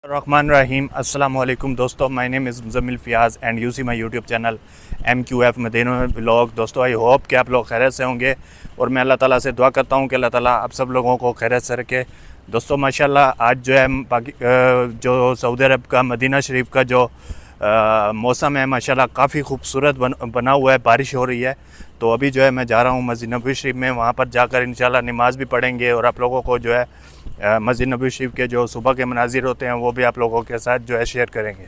रहमान रहीम अस्सलाम वालेकुम दोस्तों, my name is Muzammil Fiyaz and you see my YouTube channel MQF Madina vlog. दोस्तों, आई होप कि आप लोग खैरियत से होंगे और मैं अल्लाह ताला से दुआ करता हूँ कि अल्लाह ताला आप सब लोगों को खैरियत से रखे। दोस्तों माशाल्लाह आज जो है जो सऊदी अरब का मदीना शरीफ का जो मौसम है माशाल्लाह काफ़ी खूबसूरत बना हुआ है, बारिश हो रही है। तो अभी जो है मैं जा रहा हूँ मस्जिद नबवी शरीफ में, वहाँ पर जाकर इंशाल्लाह नमाज़ भी पढ़ेंगे और आप लोगों को जो है मस्जिद नबवी शरीफ के जो सुबह के मनाजिर होते हैं वो भी आप लोगों के साथ जो है शेयर करेंगे।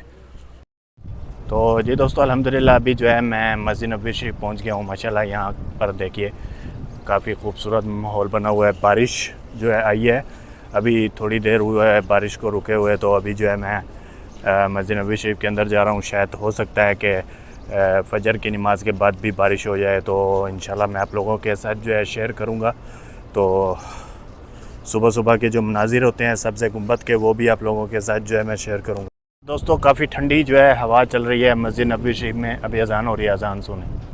तो जी दोस्तों, अल्हम्दुलिल्लाह अभी जो है मैं मस्जिद नबवी शरीफ पहुँच गया हूँ। माशाल्लाह यहाँ पर देखिए काफ़ी खूबसूरत माहौल बना हुआ है। बारिश जो है आई है, अभी थोड़ी देर हुआ है बारिश को रुके हुए। तो अभी जो है मैं मस्जिद नबवी शरीफ के अंदर जा रहा हूँ। शायद हो सकता है कि फ़जर की नमाज़ के बाद भी बारिश हो जाए, तो इंशाल्लाह मैं आप लोगों के साथ जो है शेयर करूँगा। तो सुबह सुबह के जो मनाजिर होते हैं सब्ज़ गुंबद के, वो भी आप लोगों के साथ जो है मैं शेयर करूँगा। दोस्तों काफ़ी ठंडी जो है हवा चल रही है मस्जिद नबवी शरीफ में। अभी अज़ान हो रही है, अज़ान सुने।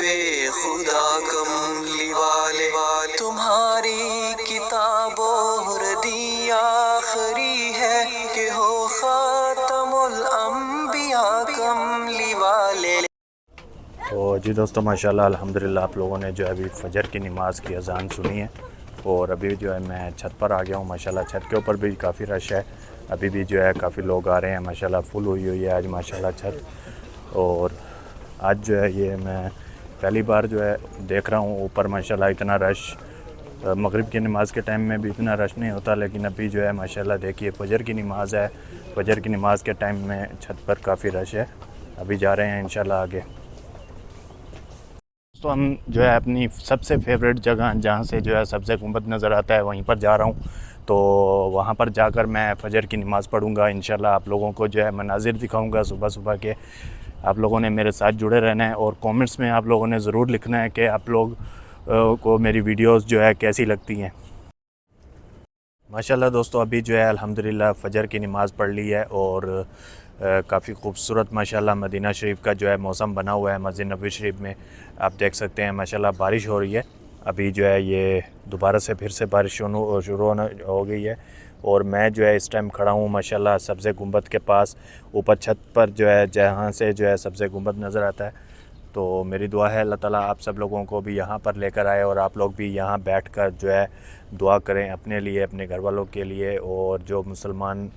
हबीबे खुदा कमली वाले तुम्हारी किताबों रदी आखरी है कि हो खातमुल अंबिया कमली वाले। तो जी दोस्तों माशाल्लाह अल्हम्दुलिल्लाह आप लोगों ने जो है अभी फ़जर की नमाज़ की अज़ान सुनी है और अभी जो है मैं छत पर आ गया हूँ। माशाल्लाह छत के ऊपर भी काफ़ी रश है, अभी भी जो है काफ़ी लोग आ रहे हैं। माशाल्लाह फुल हुई हुई है आज माशाल्लाह छत। और आज जो है ये मैं पहली बार जो है देख रहा हूँ ऊपर माशाल्लाह इतना रश। मगरिब की नमाज़ के टाइम में भी इतना रश नहीं होता, लेकिन अभी जो है माशाल्लाह देखिए फ़जर की नमाज़ है, फ़जर की नमाज़ के टाइम में छत पर काफ़ी रश है। अभी जा रहे हैं इंशाल्लाह आगे। तो हम जो है अपनी सबसे फेवरेट जगह जहाँ से जो है सबसे गुंबद नज़र आता है वहीं पर जा रहा हूँ। तो वहाँ पर जाकर मैं फ़जर की नमाज़ पढ़ूँगा इंशाल्लाह। आप लोगों को जो है मनाज़िर दिखाऊँगा सुबह सुबह के। आप लोगों ने मेरे साथ जुड़े रहना है और कमेंट्स में आप लोगों ने ज़रूर लिखना है कि आप लोग को मेरी वीडियोस जो है कैसी लगती हैं। माशाल्लाह दोस्तों अभी जो है अल्हम्दुलिल्लाह फ़जर की नमाज़ पढ़ ली है और काफ़ी खूबसूरत माशाल्लाह मदीना शरीफ का जो है मौसम बना हुआ है। मस्जिद नबवी शरीफ में आप देख सकते हैं माशाल्लाह बारिश हो रही है। अभी जो है ये दोबारा से फिर से बारिश शुरू होना हो गई है और मैं जो है इस टाइम खड़ा हूँ माशाल्लाह सब्ज़े गुंबद के पास, ऊपर छत पर जो है जहाँ से जो है सब्ज़े गुंबद नज़र आता है। तो मेरी दुआ है अल्लाह ताला आप सब लोगों को भी यहाँ पर लेकर आए और आप लोग भी यहाँ बैठकर जो है दुआ करें अपने लिए, अपने घर वालों के लिए। और जो मुसलमान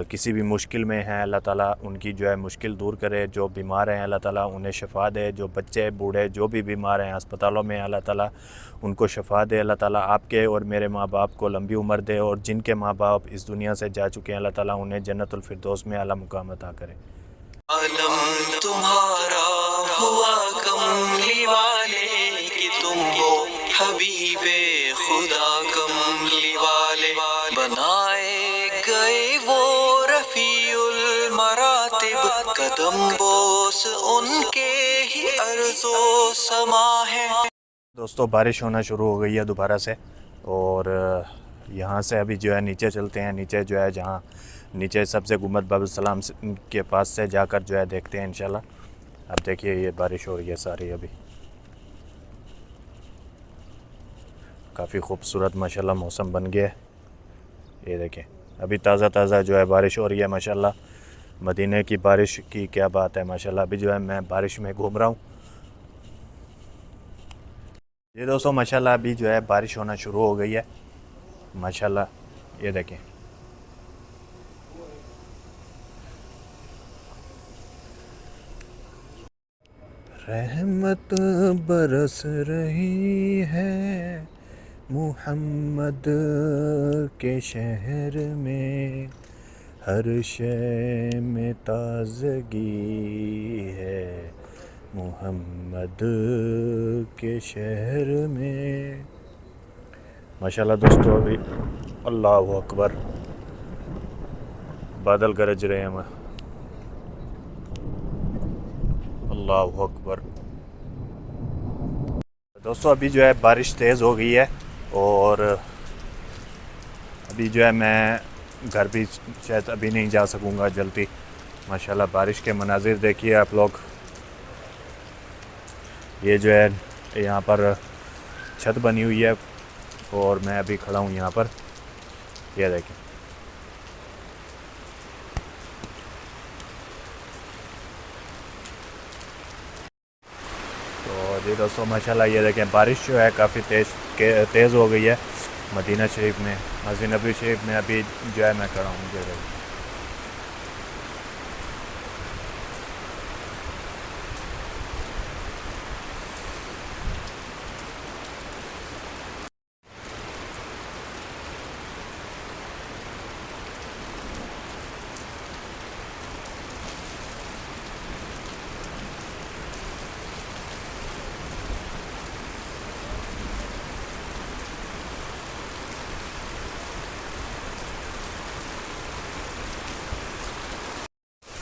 किसी भी मुश्किल में हैं अल्लाह ताला उनकी जो है मुश्किल दूर करे। जो बीमार हैं अल्लाह ताला उन्हें शफ़ा दे। जो बच्चे बूढ़े जो भी बीमार हैं अस्पतालों में अल्लाह ताला उनको शफ़ा दे। अल्लाह ताला आपके और मेरे माँ बाप को लंबी उम्र दे और जिनके माँ बाप इस दुनिया से जा चुके हैं अल्लाह ताला उन्हें जन्नतुल फिरदौस में आला मुकाम अता करे। आलम तुम्हारा हुआ कमली वाले कि तुम हो हबीबे खुदा कमली वाले बनाए गए वो रफ़ीउल मरातिब कदम बोस उनके ही अर्ज़ो समा है। दोस्तों बारिश होना शुरू हो गई है दोबारा से और यहाँ से अभी जो है नीचे चलते हैं। नीचे जो है जहाँ नीचे सबसे गुंबद बाब सलाम के पास से जाकर जो है देखते हैं इंशाल्लाह। अब देखिए ये बारिश हो रही है सारी, अभी काफ़ी खूबसूरत माशाल्लाह मौसम बन गया है। ये देखें अभी ताज़ा ताज़ा जो है बारिश हो रही है माशाल्लाह। मदीने की बारिश की क्या बात है माशाल्लाह। अभी जो है मैं बारिश में घूम रहा हूँ। ये दोस्तों माशाल्लाह अभी जो है बारिश होना शुरू हो गई है माशाल्लाह। ये देखें रहमत बरस रही है मुहम्मद के शहर में, हर शय में ताज़गी है मुहम्मद के शहर में। माशाल्लाह दोस्तों अभी अल्लाहु अकबर बादल गरज रहे हैं। अल्लाहु अकबर। दोस्तों अभी जो है बारिश तेज़ हो गई है और अभी जो है मैं घर भी शायद अभी नहीं जा सकूँगा जल्दी। माशाल्लाह बारिश के मनाजिर देखिए आप लोग। ये जो है यहाँ पर छत बनी हुई है और मैं अभी खड़ा हूँ यहाँ पर। ये देखिए तो जी दोस्तों माशाल्लाह ये देखें बारिश जो है काफ़ी तेज़ हो गई है मदीना शरीफ में, मस्जिद नबवी शरीफ में। अभी जो है मैं खड़ा हूँ ये देखिए।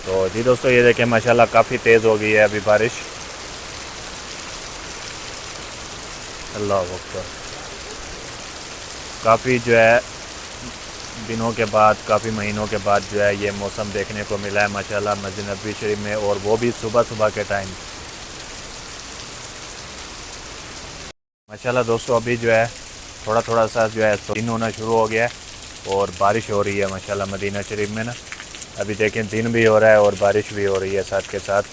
तो जी दोस्तों ये देखें माशाल्लाह काफ़ी तेज़ हो गई है अभी बारिश। अल्लाह अकबर। काफ़ी जो है दिनों के बाद, काफ़ी महीनों के बाद जो है ये मौसम देखने को मिला है माशाल्लाह मस्जिद नबवी शरीफ में, और वो भी सुबह सुबह के टाइम। माशाल्लाह दोस्तों अभी जो है थोड़ा थोड़ा सा जो है दिन होना शुरू हो गया है और बारिश हो रही है माशाल्लाह मदीना शरीफ में ना। अभी देखें दिन भी हो रहा है और बारिश भी हो रही है साथ के साथ।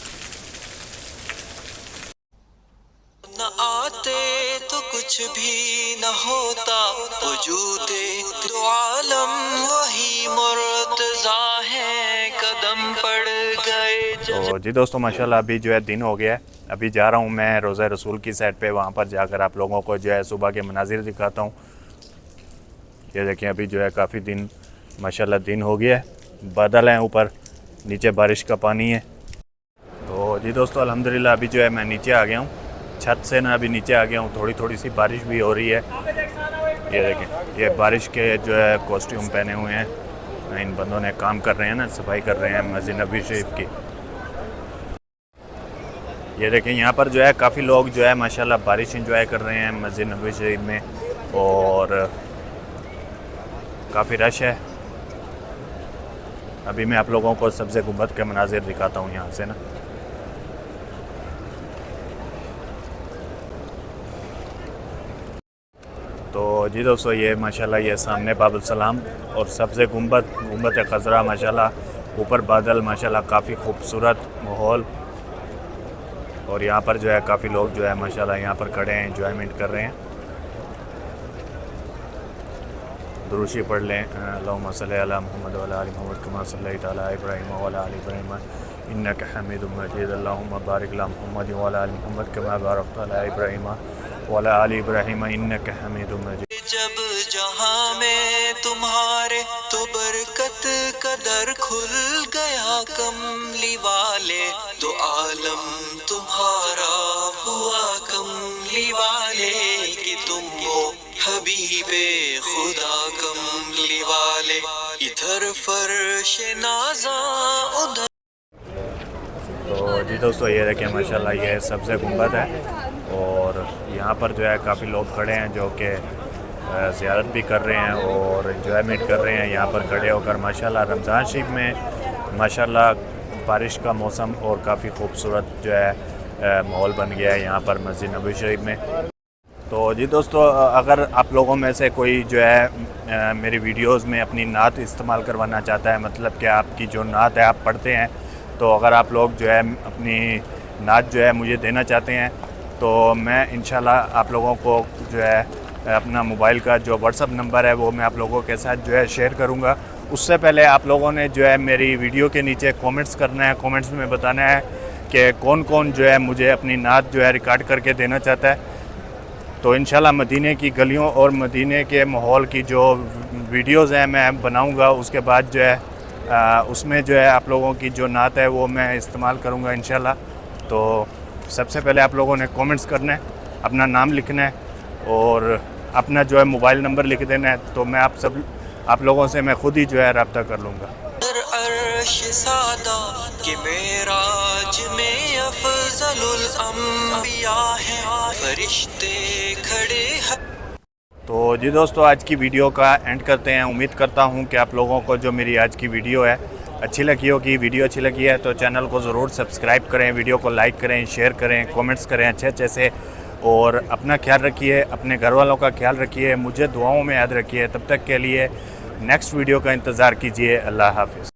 न आते तो कुछ भी न होता, वजूदे दो आलम वही मुर्तज़ा है, कदम पड़ गए। तो जी दोस्तों माशाल्लाह अभी जो है दिन हो गया है। अभी जा रहा हूँ मैं रोज़ा रसूल की साइड पे, वहाँ पर जाकर आप लोगों को जो है सुबह के मनाजिर दिखाता हूँ। ये देखें अभी जो है काफ़ी दिन माशाल्लाह दिन हो गया है, बादल हैं ऊपर, नीचे बारिश का पानी है। तो जी दोस्तों अल्हम्दुलिल्लाह अभी जो है मैं नीचे आ गया हूँ, छत से ना अभी नीचे आ गया हूँ। थोड़ी थोड़ी सी बारिश भी हो रही है। ये देखें ये बारिश के जो है कॉस्ट्यूम पहने हुए हैं, इन बंदों ने काम कर रहे हैं ना, सफाई कर रहे हैं मस्जिद नबी शरीफ की। ये देखें यहाँ पर जो है काफ़ी लोग जो है माशाल्लाह बारिश इंजॉय कर रहे हैं मस्जिद नबी शरीफ में और काफ़ी रश है। अभी मैं आप लोगों को सब्ज़े गुंबद के मनाजिर दिखाता हूँ यहाँ से ना। तो जी दोस्तों ये माशाल्लाह ये सामने बाबुल सलाम और सब्ज़े गुंबद खज़रा माशाल्लाह, ऊपर बादल माशाल्लाह, काफ़ी खूबसूरत माहौल। और यहाँ पर जो है काफ़ी लोग जो है माशाल्लाह यहाँ पर खड़े हैं, एंजॉयमेंट कर रहे हैं। दुरूशी पढ़ लें, अल्लाहुम्मा सल्ली अला मुहम्मद व अला आलि मुहम्मद कमा सल्लैता अला इब्राहीम व अला आलि इब्राहीम इन्नका हमीदुम मजीद, अल्लाहुम्मा बारिक अला मुहम्मद व अला आलि मुहम्मद कमा बारकता अला इब्राहीम व अला आलि इब्राहीम इन्नका हमीदुम मजीद। जब जहां में तुम्हारे तो बरकत का दर खुल गया कमली वाले, तो आलम तुम्हारा हुआ कमली वाले, कि तुम हो हबीबे खुदा कमली वाले। इधर फर्श नाज़ा उधर। तो जी दोस्तों ये देखें माशाल्लाह ये सब्ज़े गुंबद है और यहाँ पर जो है काफ़ी लोग खड़े हैं जो कि ज़ियारत भी कर रहे हैं और एंजॉयमेंट कर रहे हैं यहाँ पर खड़े होकर माशाल्लाह। रमज़ान शरीफ में माशाल्लाह बारिश का मौसम और काफ़ी खूबसूरत जो है माहौल बन गया है यहाँ पर मस्जिद नबी शरीफ में। तो जी दोस्तों अगर आप लोगों में से कोई जो है मेरी वीडियोस में अपनी नात इस्तेमाल करवाना चाहता है, मतलब कि आपकी जो नात है आप पढ़ते हैं, तो अगर आप लोग जो है अपनी नात जो है मुझे देना चाहते हैं तो मैं इंशाल्लाह आप लोगों को जो है अपना मोबाइल का जो व्हाट्सअप नंबर है वो मैं आप लोगों के साथ जो है शेयर करूँगा। उससे पहले आप लोगों ने जो है मेरी वीडियो के नीचे कमेंट्स करना है, कमेंट्स में बताना है कि कौन कौन जो है मुझे अपनी नात जो है रिकॉर्ड करके देना चाहता है। तो इंशाल्लाह मदीने की गलियों और मदीने के माहौल की जो वीडियोज़ हैं मैं बनाऊँगा, उसके बाद जो है उसमें जो है आप लोगों की जो नात है वो मैं इस्तेमाल करूँगा इंशाल्लाह। तो सबसे पहले आप लोगों ने कमेंट्स करना है, अपना नाम लिखना है और अपना जो है मोबाइल नंबर लिख देना है, तो मैं आप लोगों से मैं ख़ुद ही जो है रब्ता कर लूँगा। अर्श सादा कि मेराज में अफजलुल अंबिया है, फरिश्ते खड़े हैं। तो जी दोस्तों आज की वीडियो का एंड करते हैं। उम्मीद करता हूँ कि आप लोगों को जो मेरी आज की वीडियो है अच्छी लगी होगी। वीडियो अच्छी लगी है तो चैनल को ज़रूर सब्सक्राइब करें, वीडियो को लाइक करें, शेयर करें, कमेंट्स करें अच्छे अच्छे से। और अपना ख्याल रखिए, अपने घर वालों का ख्याल रखिए, मुझे दुआओं में याद रखिए। तब तक के लिए नेक्स्ट वीडियो का इंतज़ार कीजिए। अल्लाह हाफ़िज़।